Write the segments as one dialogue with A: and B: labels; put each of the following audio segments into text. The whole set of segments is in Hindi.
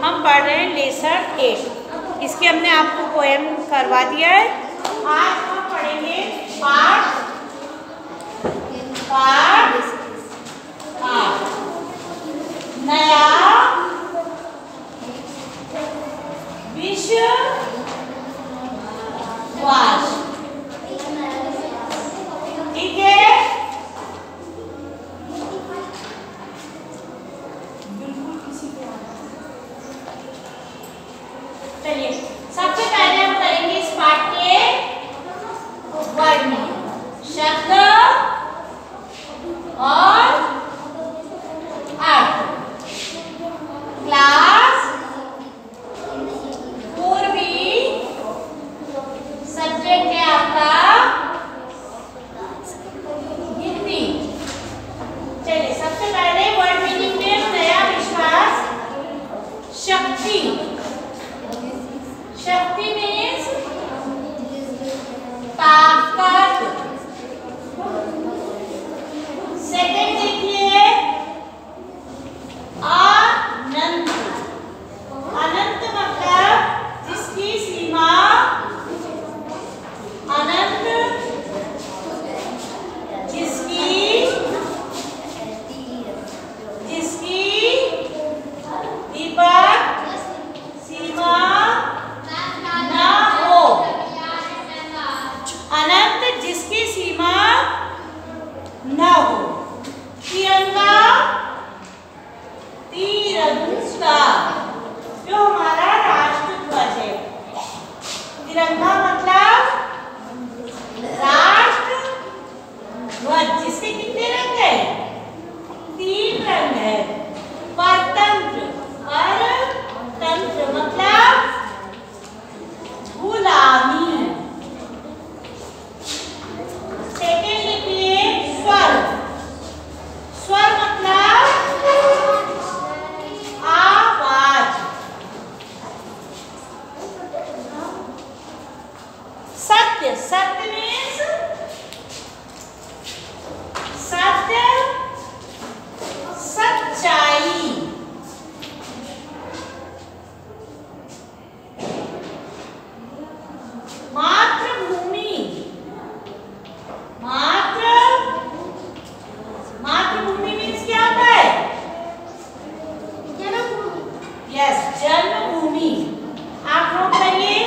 A: हम पढ़ रहे हैं लेसन 8। इसके हमने आपको पोएम करवा दिया है। आज हम पढ़ेंगे पाठ 8 नया विश्वास। ठीक है, चलिए सबसे पहले हम करेंगे इस पाठ के वर्ड शब्द और अर्थ। क्लास पूर्वी सब्जेक्ट है आपका हिंदी। चलिए सबसे पहले वर्ड मीनिंग में नया विश्वास। शक्ति, शक्ति मीन्स ताकत। सेकंड देखिए अनंत। अनंत मतलब जिसकी सीमा अनंत, जिसकी दीपक सीमा न हो। अनंत जिसकी सीमा न हो। तिरंगा, तिरंगा जो हमारा राष्ट्र ध्वज है। तिरंगा मतलब राष्ट्र ध्वज जिसके कितने रंग है? 3 रंग है। परतंत्र, परतंत्र मतलब गुलामी। सेकेंड लिखिए स्वर। स्वर मतलब आवाज। सत्य, सत्य मीन्स सत्य, सच्चाई। मातृभूमि, मातृभूमि मीन्स क्या होता है? जन्मभूमि। यस, जन्मभूमि। आप नोट करिए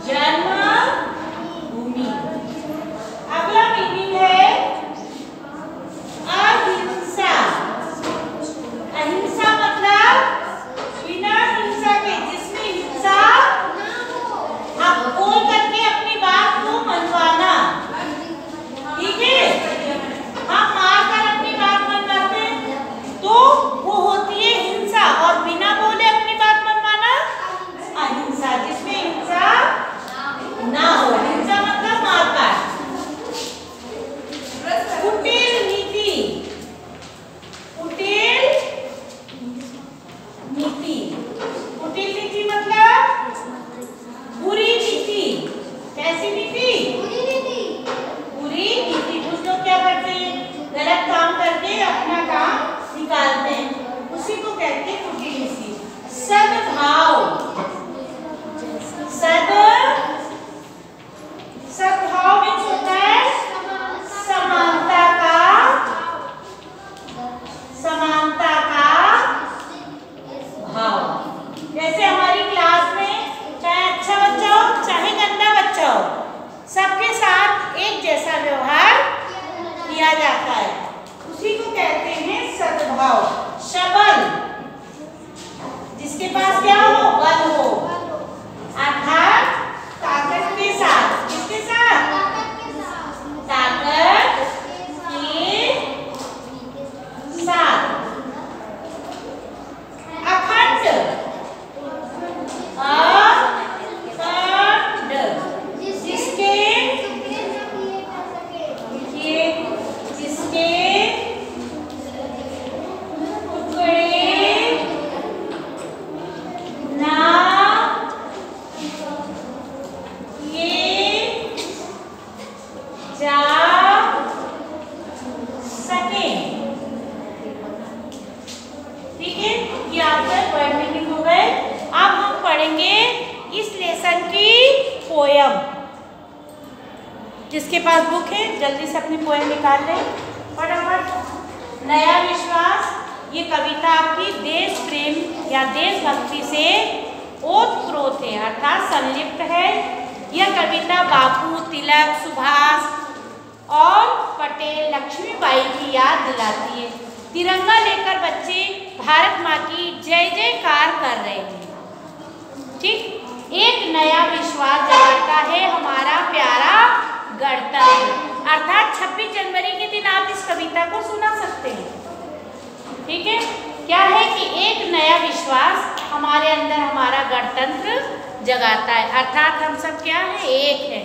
A: जन्मभूमि। अगला मीनिंग है अहिंसा। अहिंसा मतलब बिना हिंसा के, जिसमें हिंसा आप बोल करके अपनी बात को मनवाना। ठीक है, हम मारकर अपनी बात मनवाते हैं तो वो होती है हिंसा, और बिना बोले अपनी बात मनवाना अहिंसा, जिसमें हिंसा ना हो। हिंसा मतलब मारकाट। कुटिल नीति, कुटिल नीति, कुटिल नीति मतलब बुरी नीति। कैसी नीति? बुरी नीति। बुरी नीति। कुछ लोग क्या करते हैं? गलत काम करके अपना काम निकालते हैं, उसी को कहते हैं कुटिल नीति। सद्भाव, सद्भाव मीन्स होता है समानता का भाव। जैसे हमारी क्लास में चाहे अच्छा बच्चा हो चाहे गंदा बच्चा हो, सबके साथ एक जैसा व्यवहार किया जाता है, उसी को कहते हैं सद्भाव। सबल, जिसके पास क्या हो? बल हो, अर्थात ताकत के साथ। किसके साथ? ताकत के साथ। अखंड, अखंड जिसके जिसके पढ़ेंगे इस लेसन की पोयम। जिसके पास बुक है जल्दी से अपनी पोयम निकाल लें फटाफट। नया विश्वास, ये कविता आपकी देश प्रेम या देशभक्ति से ओतप्रोत है अर्थात संलिप्त है। यह कविता बापू, तिलक, सुभाष और पटेल, लक्ष्मीबाई की याद दिलाती है। तिरंगा लेकर बच्चे भारत माँ की जय जयकार कर रहे हैं। ठीक, एक नया विश्वास जगाता है हमारा प्यारा गणतंत्र। अर्थात 26 जनवरी के दिन आप इस कविता को सुना सकते हैं। ठीक है, क्या है कि एक नया विश्वास हमारे अंदर हमारा गणतंत्र जगाता है। अर्थात हम सब क्या है, एक है।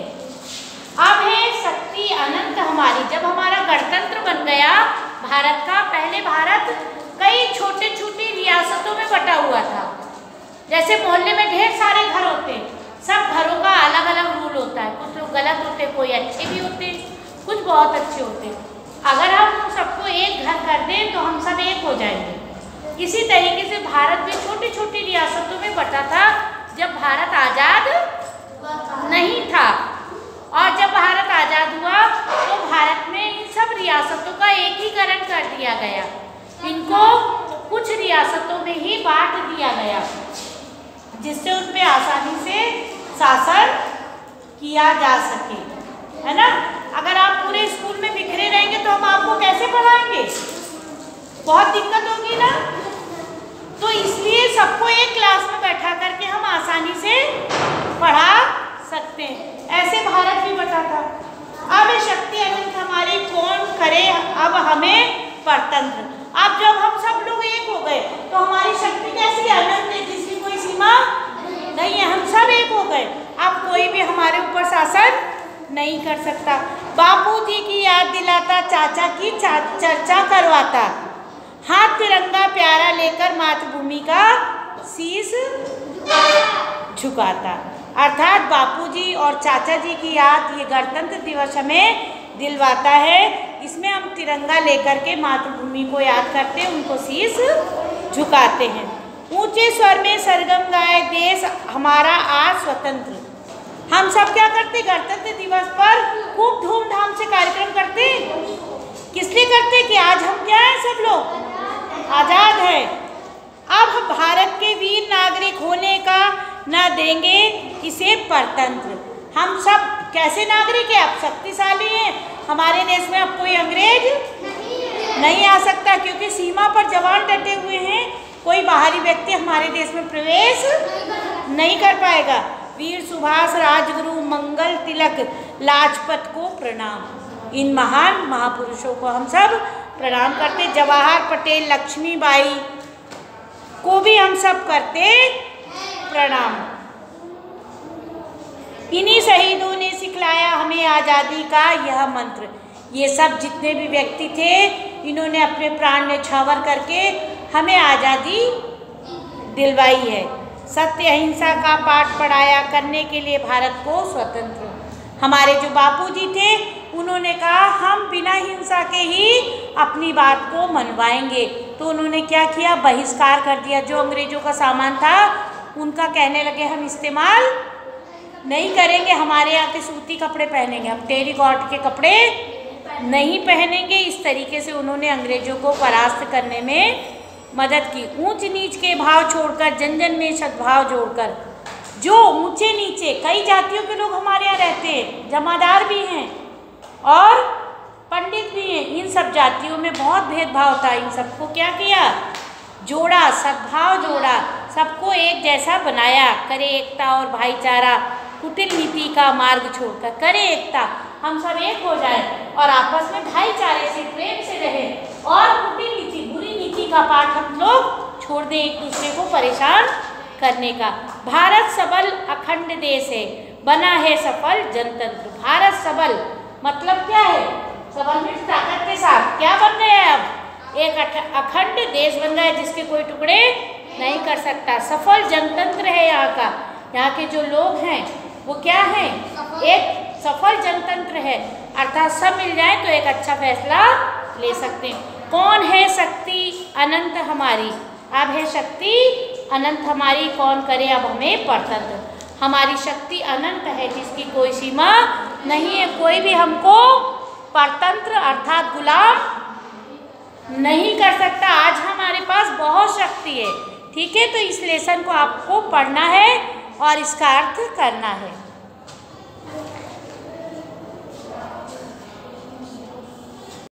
A: अब है शक्ति अनंत हमारी। जब हमारा गणतंत्र बन गया भारत का, पहले भारत कई छोटे छोटे रियासतों में बटा हुआ था। जैसे मोहल्ले में ढेर सारे घर होते हैं, सब घरों का अलग अलग रूल होता है। कुछ लोग गलत होते, कोई अच्छे भी होते, कुछ बहुत अच्छे होते। अगर हम सबको एक घर कर दें तो हम सब एक हो जाएंगे। इसी तरीके से भारत भी छोटी छोटी रियासतों में बटा था जब भारत आज़ाद नहीं था। और जब भारत आज़ाद हुआ तो भारत में इन सब रियासतों का एकीकरण कर दिया गया। इनको कुछ रियासतों में ही बांट दिया गया जिससे उन पे आसानी से शासन किया जा सके, है ना। अगर आप पूरे स्कूल में बिखरे रहेंगे तो हम आपको कैसे पढ़ाएंगे, बहुत दिक्कत होगी ना। तो इसलिए सबको एक क्लास में बैठा करके हम आसानी से पढ़ा सकते हैं। ऐसे भारत भी बटा था। अब शक्ति अनंत हमारी, कौन करे अब हमें परतंत्र। अब जब हम सब लोग एक हो गए तो हमारी शक्ति कैसी अनंत है, जिसकी कोई सीमा नहीं है। हम सब एक हो गए, अब कोई भी हमारे ऊपर शासन नहीं कर सकता। बापू जी की याद दिलाता, चाचा की चर्चा करवाता, हाथ तिरंगा प्यारा लेकर मातृभूमि का शीश झुकाता। अर्थात बापूजी और चाचा जी की याद ये गणतंत्र दिवस हमें दिलवाता है। इसमें हम तिरंगा लेकर के मातृभूमि को याद करते हैं, उनको शीश झुकाते हैं। ऊंचे स्वर में सरगम गाए देश हमारा आज स्वतंत्र। हम सब क्या करते, गणतंत्र दिवस पर खूब धूमधाम से कार्यक्रम करते। किस लिए करते कि आज हम क्या हैं, सब लोग आज़ाद हैं। अब हम भारत के वीर नागरिक होने का न देंगे इसे परतंत्र। हम सब कैसे नागरिक हैं, अब शक्तिशाली हैं। हमारे देश में अब कोई अंग्रेज नहीं आ सकता क्योंकि सीमा पर जवान डटे हुए हैं। कोई बाहरी व्यक्ति हमारे देश में प्रवेश नहीं कर पाएगा। वीर सुभाष, राजगुरु, मंगल तिलक, लाजपत को प्रणाम। इन महान महापुरुषों को हम सब प्रणाम करते। जवाहर पटेल, लक्ष्मीबाई को भी हम सब करते प्रणाम। इन्हीं शहीदों ने सिखलाया हमें आज़ादी का यह मंत्र। ये सब जितने भी व्यक्ति थे, इन्होंने अपने प्राण न्यौछावर करके हमें आज़ादी दिलवाई है। सत्य अहिंसा का पाठ पढ़ाया, करने के लिए भारत को स्वतंत्र। हमारे जो बापूजी थे उन्होंने कहा हम बिना हिंसा के ही अपनी बात को मनवाएंगे। तो उन्होंने क्या किया, बहिष्कार कर दिया। जो अंग्रेजों का सामान था उनका कहने लगे हम इस्तेमाल नहीं करेंगे, हमारे यहाँ के सूती कपड़े पहनेंगे, हम टेरिकॉट के कपड़े नहीं पहनेंगे। इस तरीके से उन्होंने अंग्रेजों को परास्त करने में मदद की। ऊंच नीच के भाव छोड़कर जन जन में सद्भाव जोड़कर। जो ऊंचे नीचे कई जातियों के लोग हमारे यहाँ रहते हैं, जमादार भी हैं और पंडित भी हैं। इन सब जातियों में बहुत भेदभाव था। इन सबको क्या किया, जोड़ा, सद्भाव जोड़ा, सबको एक जैसा बनाया। करे एकता और भाईचारा, कुटिल नीति का मार्ग छोड़कर। करे एकता, हम सब एक हो जाए और आपस में भाईचारे से, प्रेम से रहे। और कुटिल नीति, बुरी नीति का पाठ हम लोग छोड़ दें, एक दूसरे को परेशान करने का। भारत सबल अखंड देश है, बना है सफल जनतंत्र। भारत सबल मतलब क्या है, सबल में ताकत के साथ क्या बन गया है, अब एक अखंड देश बन रहा है जिसके कोई टुकड़े नहीं कर सकता। सफल जनतंत्र है यहाँ का। यहाँ के जो लोग हैं वो क्या हैं, एक सफल जनतंत्र है। अर्थात सब मिल जाए तो एक अच्छा फैसला ले सकते हैं। कौन है शक्ति अनंत हमारी, अब है शक्ति अनंत हमारी, कौन करे अब हमें परतंत्र। हमारी शक्ति अनंत है जिसकी कोई सीमा नहीं है, कोई भी हमको परतंत्र अर्थात गुलाम नहीं कर सकता। आज हमारे पास बहुत शक्ति है, ठीक है। तो इस लेसन को आपको पढ़ना है और इसका अर्थ करना है।